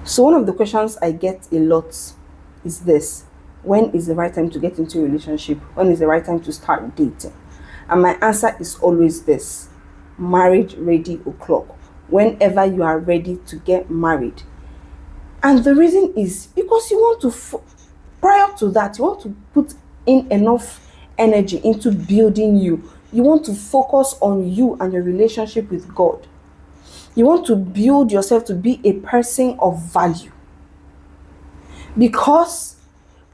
So one of the questions I get a lot is this: when is the right time to get into a relationship? When is the right time to start dating? And my answer is always this: marriage ready o'clock. Whenever you are ready to get married. And the reason is because you want to, prior to that, you want to put in enough energy into building you. You want to focus on you and your relationship with God. You want to build yourself to be a person of value. Because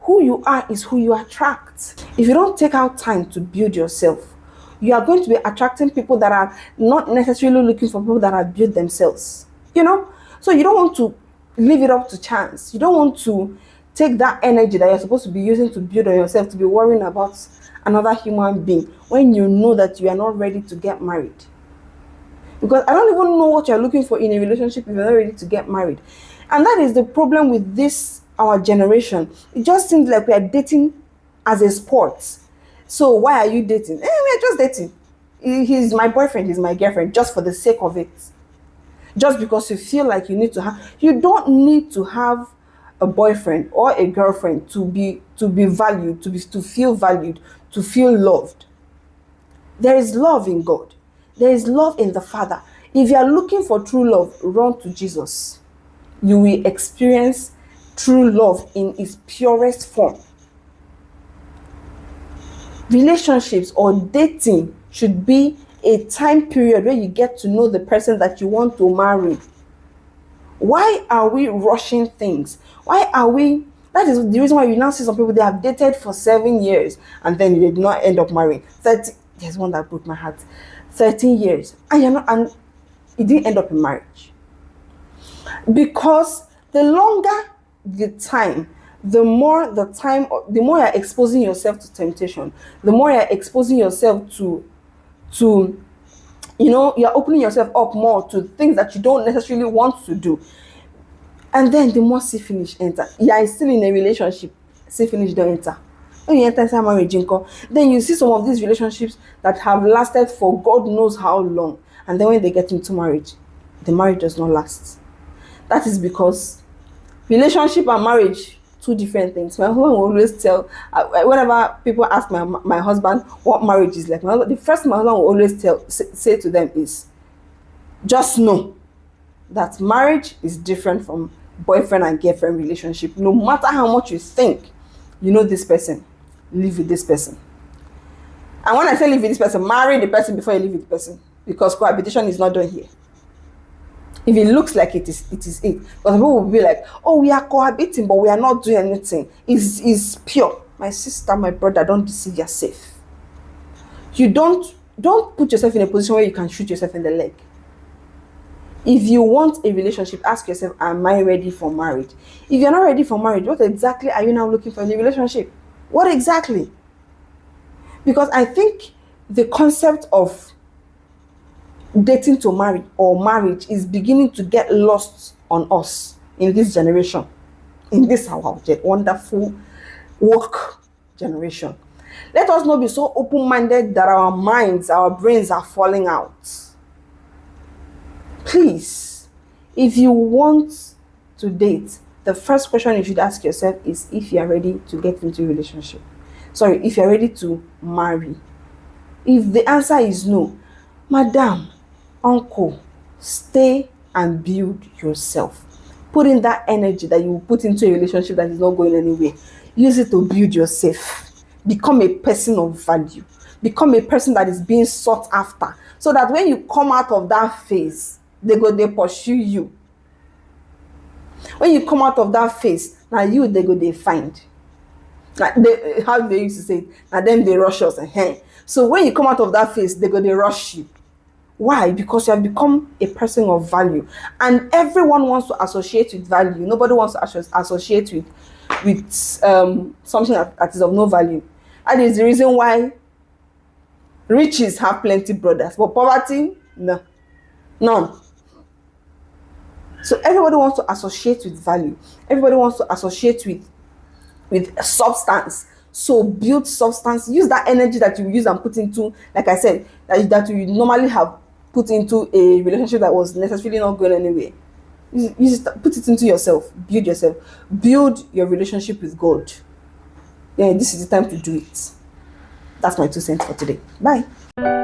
who you are is who you attract. If you don't take out time to build yourself, you are going to be attracting people that are not necessarily looking for people that have built themselves. You know? So you don't want to leave it up to chance. You don't want to take that energy that you're supposed to be using to build on yourself to be worrying about another human being when you know that you are not ready to get married. Because I don't even know what you're looking for in a relationship if you're not ready to get married. And that is the problem with this, our generation. It just seems like we are dating as a sport. So why are you dating? We're just dating. He's my boyfriend, he's my girlfriend, just for the sake of it. Just because you feel like you need to have, you don't need to have a boyfriend or a girlfriend to be valued, to feel valued, to feel loved. There is love in God. There is love in the Father. If you are looking for true love, run to Jesus. You will experience true love in its purest form. Relationships or dating should be a time period where you get to know the person that you want to marry. Why are we rushing things? Why are we? That is the reason why you now see some people, they have dated for 7 years and then they did not end up marrying. 30, there's one that broke my heart. 13 years. And you're not, and it didn't end up in marriage. Because the longer the time, the more you're exposing yourself to temptation, the more you're exposing yourself to you're opening yourself up more to things that you don't necessarily want to do. And then the more syphilis enter. You are still in a relationship, syphilis don't enter. When you enter inside marriage, then you see some of these relationships that have lasted for God knows how long. And then when they get into marriage, the marriage does not last. That is because relationship and marriage, two different things. My husband will always tell, whenever people ask my husband what marriage is like, the first my husband will always say to them is, just know that marriage is different from boyfriend and girlfriend relationship. No matter how much you think you know this person, live with this person. And when I say live with this person, marry the person before you live with the person, because cohabitation is not done here. If it looks like it is it. Because people will be like, oh, we are cohabiting, but we are not doing anything. It's pure. My sister, my brother, don't deceive yourself. You don't put yourself in a position where you can shoot yourself in the leg. If you want a relationship, ask yourself, am I ready for marriage? If you're not ready for marriage, what exactly are you now looking for in a relationship? What exactly? Because I think the concept of dating to marry or marriage is beginning to get lost on us in this generation, in this our wonderful woke generation. Let us not be so open-minded that our minds, our brains are falling out. Please, if you want to date, the first question you should ask yourself is if you are ready to get into a relationship. Sorry, if you're ready to marry. If the answer is no, madam, uncle, stay and build yourself. Put in that energy that you will put into a relationship that is not going anywhere. Use it to build yourself. Become a person of value. Become a person that is being sought after. So that when you come out of that phase, they pursue you. When you come out of that phase, now they find. Like how they used to say it, and then they rush us. So when you come out of that phase, they rush you. Why? Because you have become a person of value, and everyone wants to associate with value. Nobody wants to associate with something that is of no value. That is the reason why riches have plenty brothers, but poverty, no, none. So everybody wants to associate with value. Everybody wants to associate with substance. So build substance. Use that energy that you use and put into, like I said, that you normally have put into a relationship that was necessarily not going anywhere. Put it into yourself. Build yourself. Build your relationship with God. Yeah, this is the time to do it. That's my 2 cents for today. Bye.